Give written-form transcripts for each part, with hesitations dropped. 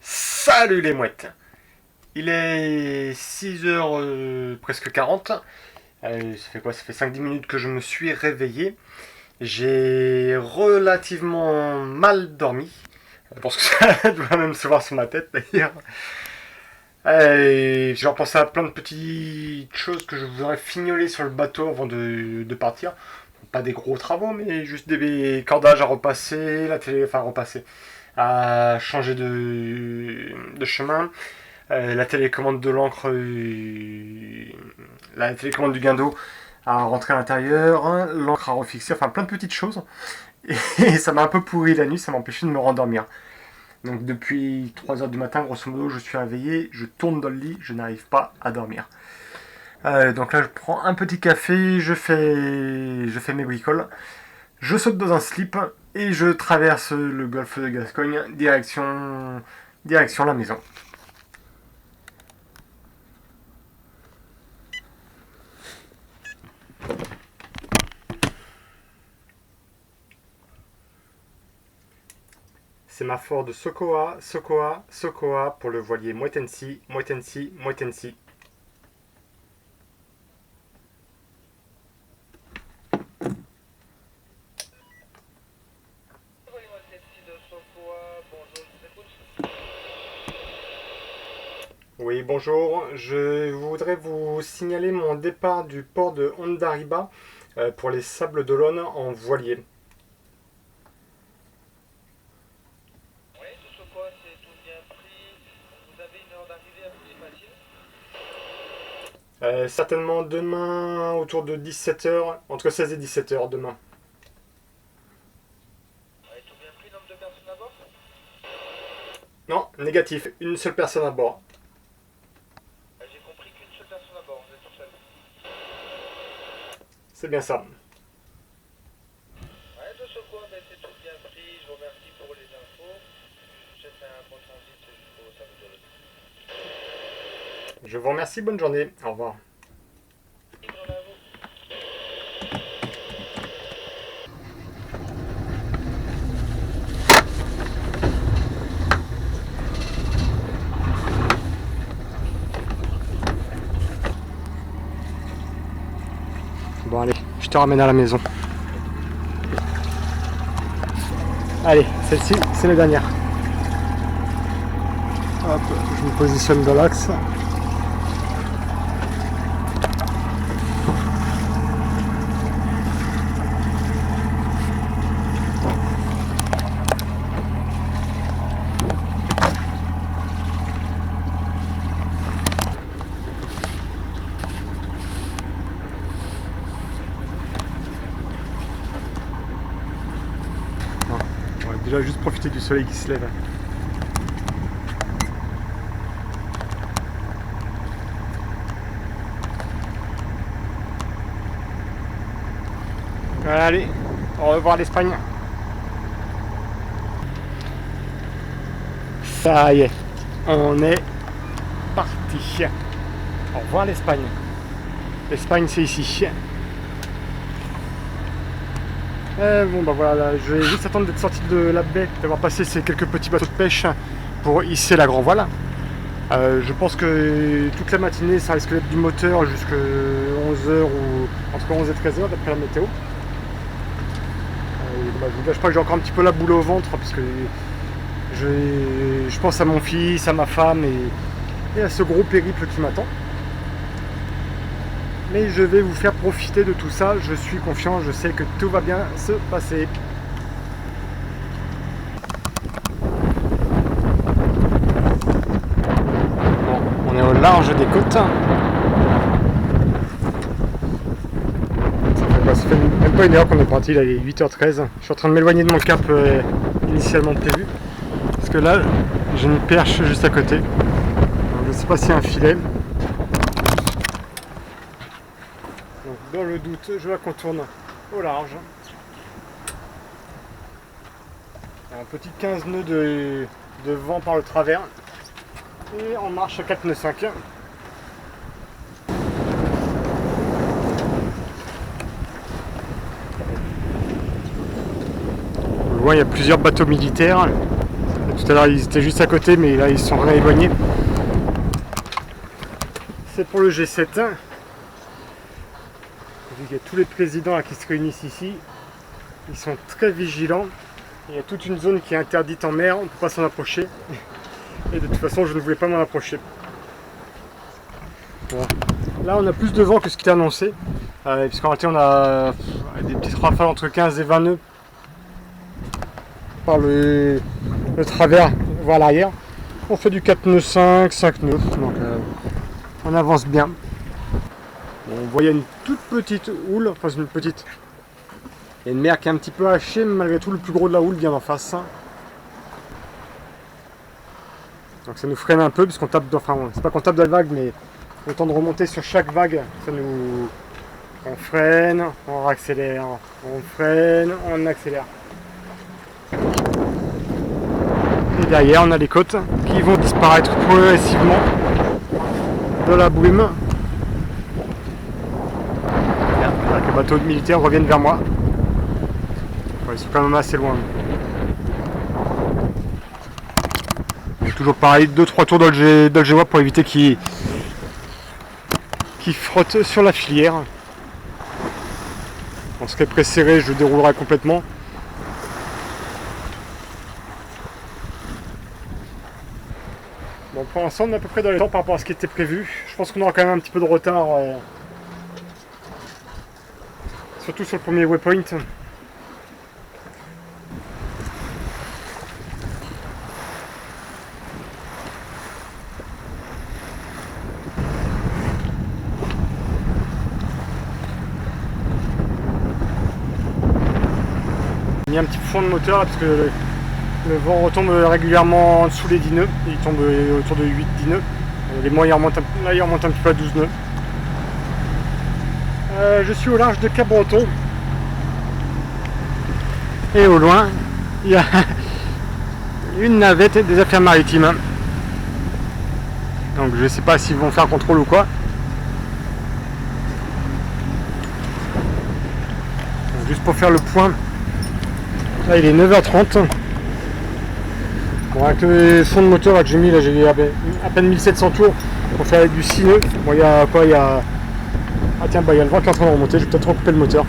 Salut les mouettes. Il est 6h presque 40. Ça fait quoi? Ça fait 5-10 minutes que je me suis réveillé. J'ai relativement mal dormi. Je pense que ça doit même se voir sur ma tête d'ailleurs. J'ai repensé à plein de petites choses que je voudrais fignoler sur le bateau avant de partir. Pas des gros travaux, mais juste des cordages à repasser, la télé, enfin repasser, à changer de chemin, la télécommande de l'encre, la télécommande du guindeau à rentrer à l'intérieur, hein, l'encre à refixer, enfin plein de petites choses. Et ça m'a un peu pourri la nuit, ça m'a empêché de me rendormir. Donc depuis 3h du matin, grosso modo, je suis réveillé, je tourne dans le lit, je n'arrive pas à dormir. Donc là, je prends un petit café, je fais mes bricoles, je saute dans un slip et je traverse le golfe de Gascogne, direction la maison. C'est ma Ford Sokoa pour le voilier Mouettensi. Oui, bonjour. Je voudrais vous signaler mon départ du port de Ondariba pour les Sables d'Olonne en voilier. Oui, tout ce quoi, c'est tout bien pris. Vous avez une heure d'arrivée approximative? Certainement demain autour de 17h, entre 16 et 17h demain. Oui, tout bien pris, nombre de personnes à bord? Non, négatif, une seule personne à bord. J'ai compris qu'une seule personne à bord, vous êtes tout seul. C'est bien ça. Ouais, tout ce quoi, c'est tout bien pris. Je vous remercie pour les infos. Je vous souhaite un bon transit jusqu'au Sable d'Olonne. Je vous remercie, bonne journée. Au revoir. Bonne journée à vous. Bon allez, je te ramène à la maison. Allez, celle-ci, c'est la dernière. Hop, je me positionne dans l'axe. On va déjà juste profiter du soleil qui se lève. Voilà, allez, au revoir l'Espagne. Ça y est, on est parti. Au revoir l'Espagne. L'Espagne c'est ici. Bon bah voilà, là, je vais juste attendre d'être sorti de la baie, d'avoir passé ces quelques petits bateaux de pêche pour hisser la grand voile. Je pense que toute la matinée ça risque d'être du moteur jusqu'à 11h ou entre 11 et 13h d'après la météo. Bah, je vous cache pas que j'ai encore un petit peu la boule au ventre parce que je pense à mon fils, à ma femme et à ce gros périple qui m'attend. Mais je vais vous faire profiter de tout ça, je suis confiant, je sais que tout va bien se passer. Bon, on est au large des côtes. Ça fait même pas une heure qu'on est parti, là il est 8h13. Je suis en train de m'éloigner de mon cap initialement prévu. Parce que là, j'ai une perche juste à côté. Alors, je ne sais pas s'il y a un filet. Donc, dans le doute, je la contourne au large. Un petit 15 nœuds de vent par le travers. Et en marche à 4 nœuds 5. Au loin, il y a plusieurs bateaux militaires. Tout à l'heure, ils étaient juste à côté, mais là, ils sont vraiment éloignés. C'est pour le G7. Vu qu'il y a tous les présidents là, qui se réunissent ici, ils sont très vigilants. Il y a toute une zone qui est interdite en mer, on ne peut pas s'en approcher. Et de toute façon, je ne voulais pas m'en approcher. Bon. Là, on a plus de vent que ce qui était annoncé. Puisqu'en réalité, on a des petites rafales entre 15 et 20 nœuds par le travers vers l'arrière. On fait du 4 nœuds 5, 5 nœuds. Donc, on avance bien. Bon, on voit il y a une toute petite houle, enfin c'est une petite. Il y a une mer qui est un petit peu hachée, mais malgré tout le plus gros de la houle vient d'en face. Donc ça nous freine un peu puisqu'on tape, enfin c'est pas qu'on tape dans la vague, mais le temps de remonter sur chaque vague, ça nous, on freine, on accélère, on freine, on accélère. Et derrière on a les côtes qui vont disparaître progressivement dans la brume. Les bateaux militaires reviennent vers moi. Ouais, ils sont quand même assez loin. Donc, toujours pareil, 2-3 tours d'Algérois pour éviter qu'ils frottent sur la filière. En ce qui est pré-serré, je déroulerai complètement. Bon, pour l'instant, on est à peu près dans les temps par rapport à ce qui était prévu. Je pense qu'on aura quand même un petit peu de retard. Surtout sur le premier waypoint. J'ai mis un petit fond de moteur là, parce que le vent retombe régulièrement en dessous les 10 nœuds. Il tombe autour de 8-10 nœuds. Les moyens remontent là, il remonte un petit peu à 12 nœuds. Je suis au large de Cap-Breton. Et au loin, il y a une navette des affaires maritimes. Donc je ne sais pas s'ils vont faire contrôle ou quoi. Donc, juste pour faire le point. Là il est 9h30. Bon, avec le son de moteur là, que j'ai mis, là j'ai à peine 1700 tours pour faire du 6 nœuds. Bon, il y a quoi, il y a... Ah tiens, bah, il y a le vent qui est en train de remonter, je vais peut-être recouper le moteur.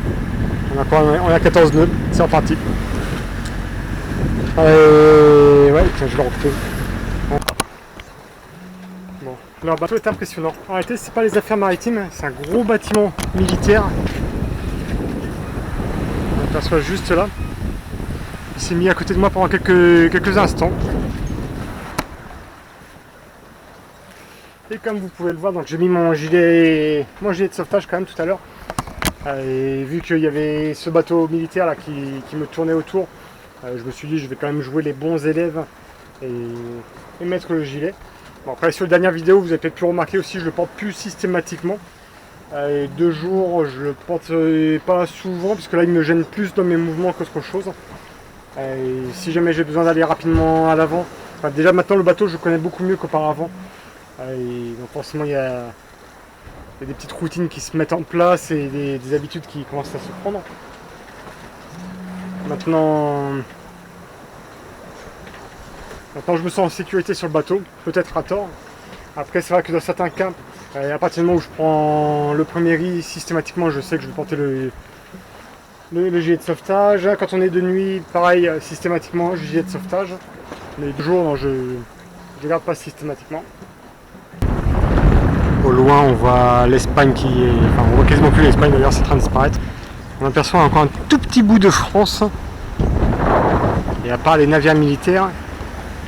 On a 14 nœuds, c'est reparti. Ouais, tiens, je vais recouper. Bon, leur bateau est impressionnant. En réalité, c'est pas les affaires maritimes, c'est un gros bâtiment militaire. On aperçoit juste là. Il s'est mis à côté de moi pendant quelques instants. Et comme vous pouvez le voir, donc j'ai mis mon gilet de sauvetage quand même tout à l'heure. Et vu qu'il y avait ce bateau militaire là qui me tournait autour, je me suis dit je vais quand même jouer les bons élèves et mettre le gilet. Bon, après sur les dernières vidéos vous avez peut-être pu remarquer aussi, je le porte plus systématiquement. Et 2 jours je le porte pas souvent puisque là il me gêne plus dans mes mouvements qu'autre chose. Et si jamais j'ai besoin d'aller rapidement à l'avant, enfin, déjà maintenant le bateau je le connais beaucoup mieux qu'auparavant. Et donc forcément il y a des petites routines qui se mettent en place et des habitudes qui commencent à se prendre. Maintenant je me sens en sécurité sur le bateau, peut-être à tort. Après c'est vrai que dans certains cas, à partir du moment où je prends le premier riz, systématiquement je sais que je vais porter le gilet de sauvetage. Quand on est de nuit, pareil, systématiquement gilet de sauvetage. Mais de jour, non, je ne garde pas systématiquement. Au loin, on voit l'Espagne qui est... Enfin, on voit quasiment plus l'Espagne d'ailleurs, c'est en train de disparaître. On aperçoit encore un tout petit bout de France. Et à part les navires militaires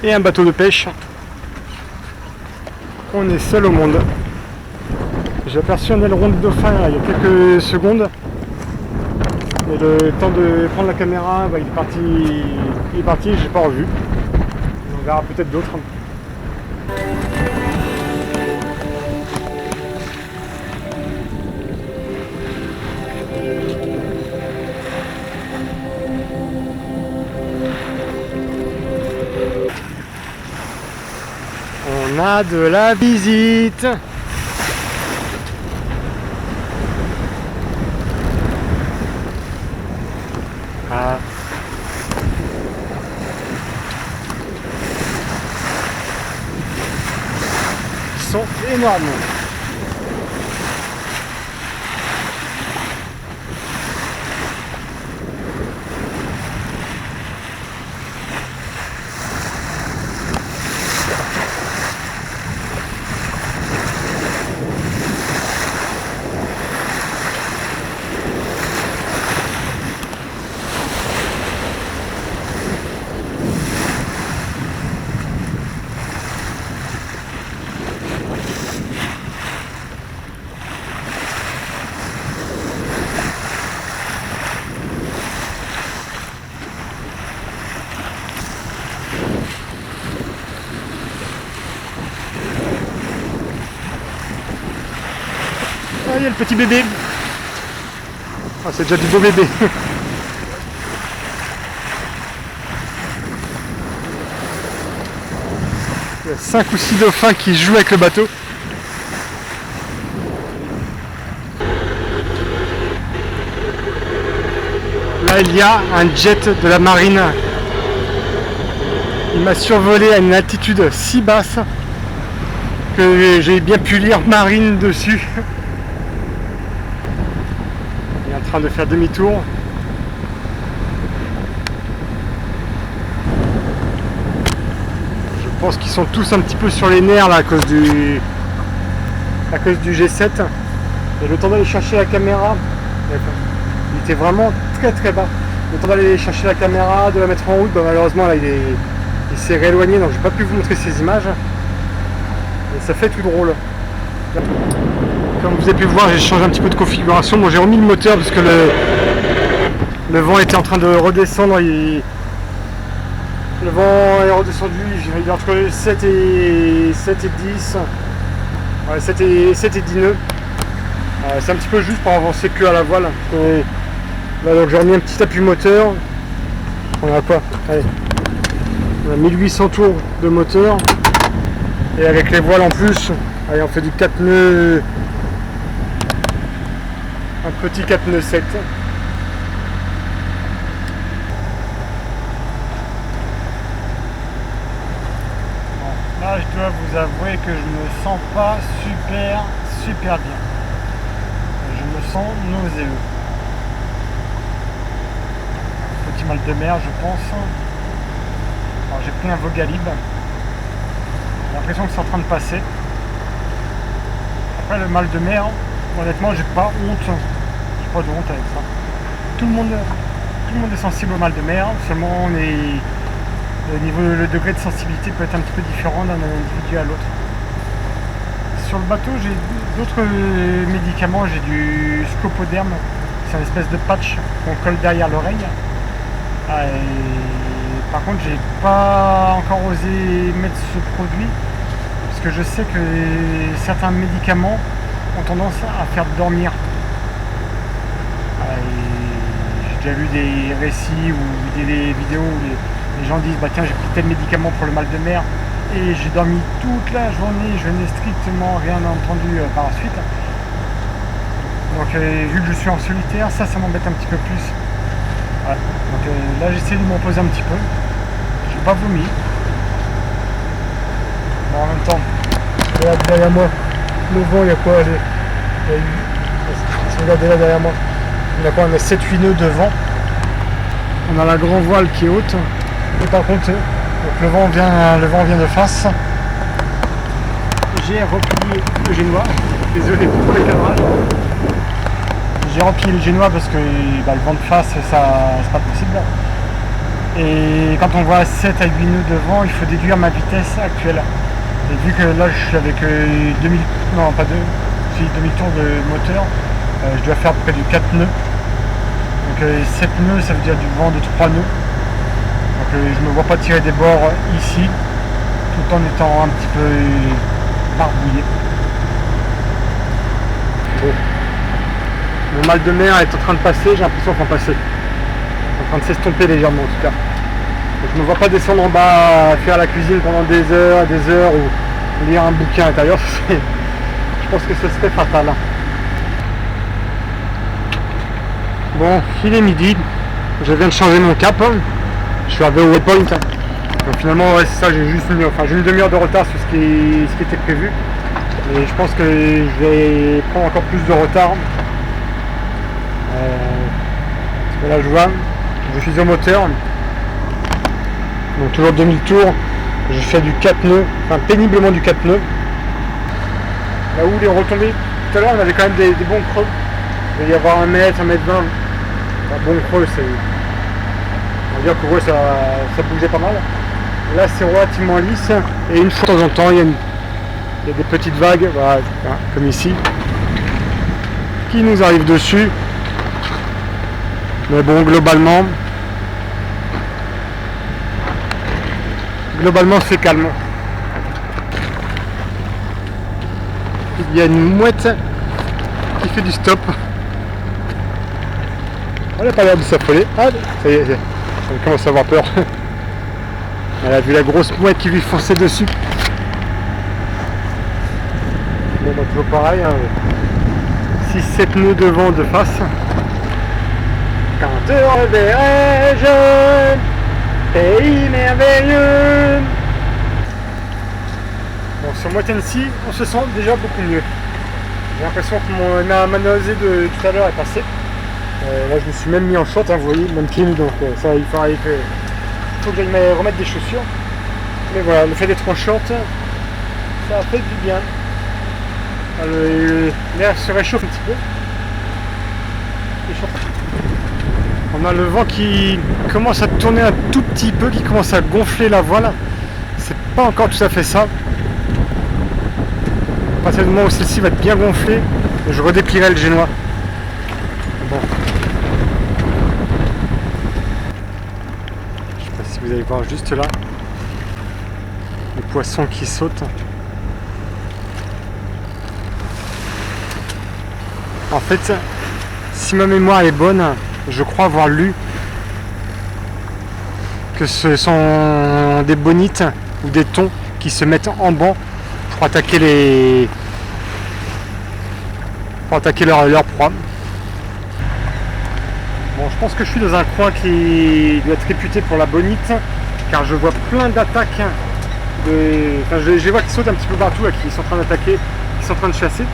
et un bateau de pêche, on est seul au monde. J'ai aperçu un aileron de dauphin là, il y a quelques secondes. Et le temps de prendre la caméra, bah, il est parti, j'ai pas revu. On verra peut-être d'autres. On a de la visite. Ah. Ils sont énormes. Ah, il y a le petit bébé. Ah, c'est déjà du beau bébé. Il y a 5 ou 6 dauphins qui jouent avec le bateau. Là, il y a un jet de la marine. Il m'a survolé à une altitude si basse que j'ai bien pu lire marine dessus. Il est en train de faire demi-tour. Je pense qu'ils sont tous un petit peu sur les nerfs là à cause du G7. Et le temps d'aller chercher la caméra, il était vraiment très très bas. Le temps d'aller chercher la caméra, de la mettre en route, bah, malheureusement là il s'est rééloigné, donc j'ai pas pu vous montrer ces images. Et ça fait tout drôle. Comme vous avez pu voir, j'ai changé un petit peu de configuration. Bon, j'ai remis le moteur parce que le vent était en train de redescendre. Le vent est redescendu, il est entre 7 et 10. Ouais, 7 et 10 nœuds. C'est un petit peu juste pour avancer que à la voile. Là, donc j'ai remis un petit appui moteur. On a quoi? Allez. On a 1800 tours de moteur. Et avec les voiles en plus, allez, on fait du 4 nœuds. Un petit 4 nœuds 7. Bon, là, je dois vous avouer que je me sens pas super bien. Je me sens nauséeux. Petit mal de mer, je pense. Alors, j'ai pris un Vogalib. J'ai l'impression que c'est en train de passer. Après, le mal de mer, honnêtement, j'ai pas honte. J'ai pas de honte avec ça. Tout le monde est sensible au mal de mer. Seulement, le degré de sensibilité peut être un petit peu différent d'un individu à l'autre. Sur le bateau, j'ai d'autres médicaments. J'ai du Scopoderm. C'est une espèce de patch qu'on colle derrière l'oreille. Par contre, j'ai pas encore osé mettre ce produit parce que je sais que certains médicaments ont tendance à faire dormir. J'ai déjà lu des récits ou des vidéos où les gens disent bah tiens, j'ai pris tel médicament pour le mal de mer et j'ai dormi toute la journée, je n'ai strictement rien entendu par la suite. Donc vu que je suis en solitaire, ça m'embête un petit peu plus. Ouais. Donc là j'essaie de me reposer un petit peu. J'ai pas vomi. Mais en même temps, regarde derrière moi, le vent il y a quoi? Regardez là derrière moi. Il y a quoi? On a 7-8 nœuds de vent. On a la grand voile qui est haute. Et par contre, donc le vent vient de face. J'ai replié le génois. Désolé pour les cadrages. J'ai replié le génois parce que le vent de face, ça c'est pas possible. Et quand on voit 7 à 8 nœuds de vent, il faut déduire ma vitesse actuelle. Et vu que là je suis avec demi-tour de moteur, je dois faire à peu près du 4 nœuds. Donc 7 nœuds, ça veut dire du vent de 3 nœuds. Donc je ne me vois pas tirer des bords ici, tout en étant un petit peu barbouillé. Bon. Mon mal de mer est en train de passer, j'ai l'impression qu'en passer. En train de s'estomper légèrement en tout cas. Donc, je ne me vois pas descendre en bas, faire la cuisine pendant des heures ou lire un bouquin à l'intérieur, je pense que ce serait fatal. Bon, il est midi, je viens de changer mon cap, je suis arrivé au waypoint. Donc finalement, ouais, c'est ça, j'ai juste une demi-heure de retard sur ce qui était prévu. Et je pense que je vais prendre encore plus de retard. Parce que là, je vois, je suis au moteur. Donc toujours 2000 tours. Je fais du 4 nœuds, enfin péniblement du 4 nœuds. Là où les retombées, tout à l'heure, on avait quand même des bons creux. Il va y avoir 1 mètre, 1 mètre 20. Un bon creux, c'est. On va dire que ouais, ça bougeait pas mal. Là, c'est relativement lisse. Et une fois de temps en temps, il y a des petites vagues, voilà, comme ici, qui nous arrivent dessus. Mais bon, globalement, c'est calme. Il y a une mouette qui fait du stop. Elle n'a pas l'air de s'affoler. Ah, ça y est, elle commence à avoir peur. Elle a vu la grosse mouette qui lui fonçait dessus. Bon, bah, toujours pareil. 6-7 nœuds devant de face. Quand te reverrai-je, pays merveilleux. Bon, sur Moitensi, on se sent déjà beaucoup mieux. J'ai l'impression que ma nausée de tout à l'heure est passée. Là, je me suis même mis en short, hein, vous voyez, même pied nu, donc ça, il faut que j'aille remettre des chaussures. Mais voilà, le fait d'être en short, ça fait du bien. L'air se réchauffe un petit peu. On a le vent qui commence à tourner un tout petit peu, qui commence à gonfler la voile. C'est pas encore tout à fait ça. À partir du moment où celle-ci va être bien gonflée, je redéplierai le génois. Bon. Je sais pas si vous allez voir juste là les poissons qui sautent. En fait, si ma mémoire est bonne, je crois avoir lu que ce sont des bonites ou des thons qui se mettent en banc pour attaquer leur proie. Bon, je pense que je suis dans un coin qui doit être réputé pour la bonite, car je vois plein d'attaques. Je les vois qui sautent un petit peu partout, là, qui sont en train d'attaquer, qui sont en train de chasser.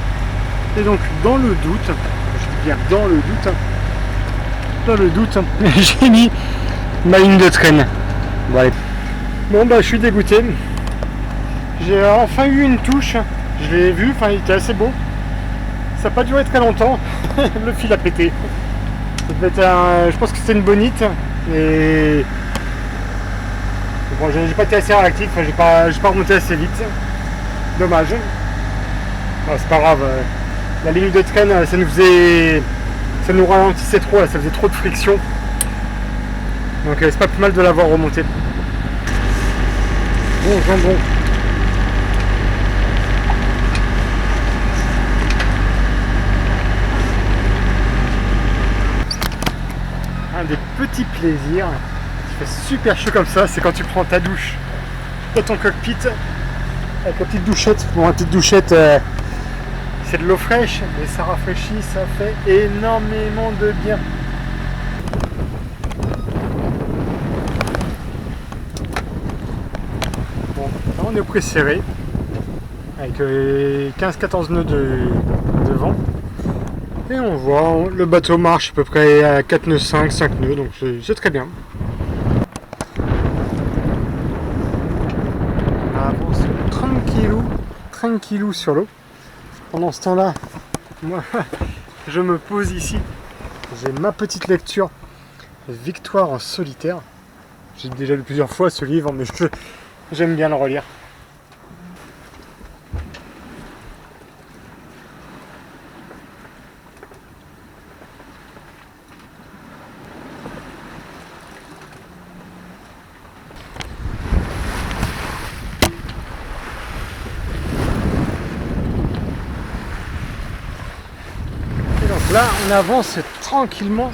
Et donc, dans le doute, je dis bien dans le doute, j'ai mis ma ligne de traîne. Bon, allez. Bon, bah, je suis dégoûté. J'ai enfin eu une touche. Je l'ai vu, enfin, il était assez beau. Ça n'a pas duré très longtemps. Le fil a pété. Je pense que c'était une bonite. Et bon, j'ai pas été assez réactif. J'ai pas remonté assez vite. Dommage. Bon, c'est pas grave. La ligne de traîne, ça nous ralentissait trop, là, ça faisait trop de friction. Donc c'est pas plus mal de l'avoir remonté. Bon, jambon. Un des petits plaisirs qui fait super chaud comme ça, c'est quand tu prends ta douche dans ton cockpit avec la petite douchette. Bon, la petite douchette, c'est de l'eau fraîche, mais ça rafraîchit, ça fait énormément de bien. Bon, là on est au pré serré, avec 15-14 nœuds de vent. Et on voit, le bateau marche à peu près à 4 nœuds 5 nœuds, donc c'est très bien. On avance tranquillou sur l'eau. Pendant ce temps-là, moi, je me pose ici. J'ai ma petite lecture Victoire en solitaire. J'ai déjà lu plusieurs fois ce livre, mais j'aime bien le relire. Là, on avance tranquillement.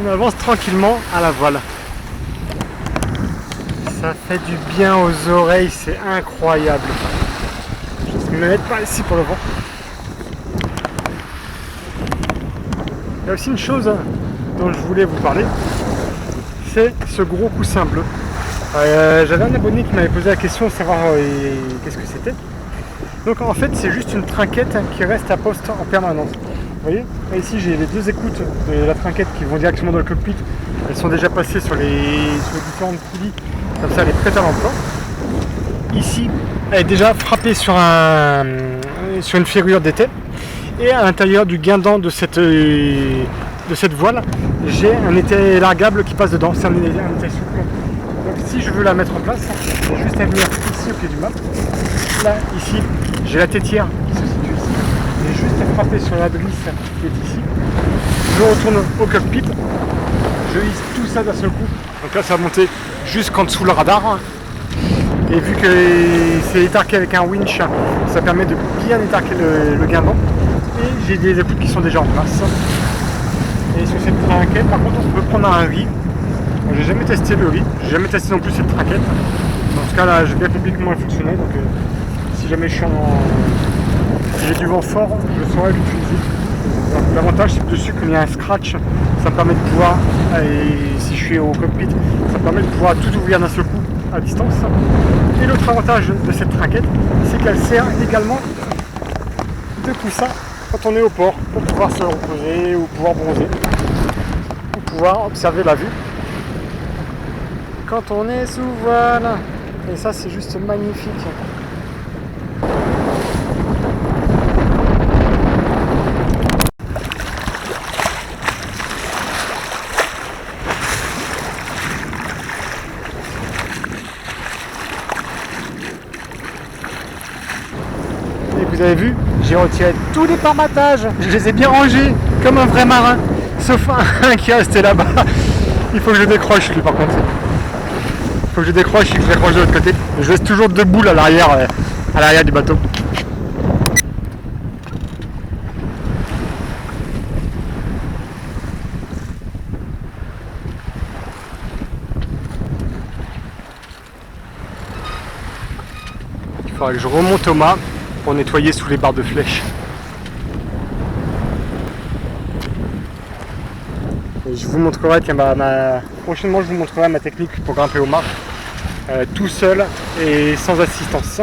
On avance tranquillement à la voile. Ça fait du bien aux oreilles, c'est incroyable. Je ne me mettre pas ici pour le voir. Il y a aussi une chose dont je voulais vous parler, c'est ce gros coussin bleu. J'avais un abonné qui m'avait posé la question de savoir qu'est-ce que c'était. Donc en fait c'est juste une trinquette qui reste à poste en permanence. Vous voyez, là, ici j'ai les deux écoutes de la trinquette qui vont directement dans le cockpit. Elles sont déjà passées sur les différentes poulies, comme ça elle est prête à l'emploi. Ici elle est déjà frappée sur une ferrure d'étai. Et à l'intérieur du guindant de cette voile, j'ai un étai largable qui passe dedans. C'est un étai souple. Donc si je veux la mettre en place, j'ai juste à venir ici au pied du mât. Là, ici, j'ai la tétière qui se situe ici. J'ai juste à frapper sur la drisse qui est ici. Je retourne au cockpit. Je hisse tout ça d'un seul coup. Donc là, ça va monter jusqu'en dessous le radar. Et vu que c'est étarqué avec un winch, ça permet de bien étarquer le guindon. Et j'ai des écoutes qui sont déjà en place. Et sur cette trinquette, par contre, on peut prendre un riz. J'ai jamais testé le riz, j'ai jamais testé non plus cette trinquette. Dans ce cas là, j'ai bien compris comment elle fonctionnait. Donc si jamais si j'ai du vent fort, je saurais l'utiliser. L'avantage c'est que dessus qu'il y a un scratch, ça me permet de pouvoir, et si je suis au cockpit, ça me permet de pouvoir tout ouvrir d'un seul coup à distance. Et l'autre avantage de cette trinquette, c'est qu'elle sert également de coussin quand on est au port, pour pouvoir se reposer ou pouvoir bronzer, ou pouvoir observer la vue quand on est sous voile. Et ça c'est juste magnifique. Et vous avez vu, j'ai retiré tous les parmatages, je les ai bien rangés comme un vrai marin, sauf un qui est resté là-bas. Il faut que je décroche lui par contre. Il faut que je décroche et que je décroche de l'autre côté. Je laisse toujours deux boules à l'arrière du bateau. Il faudrait que je remonte au mât pour nettoyer sous les barres de flèche. Et je vous montrerai, prochainement je vous montrerai ma technique pour grimper au mât, tout seul et sans assistance.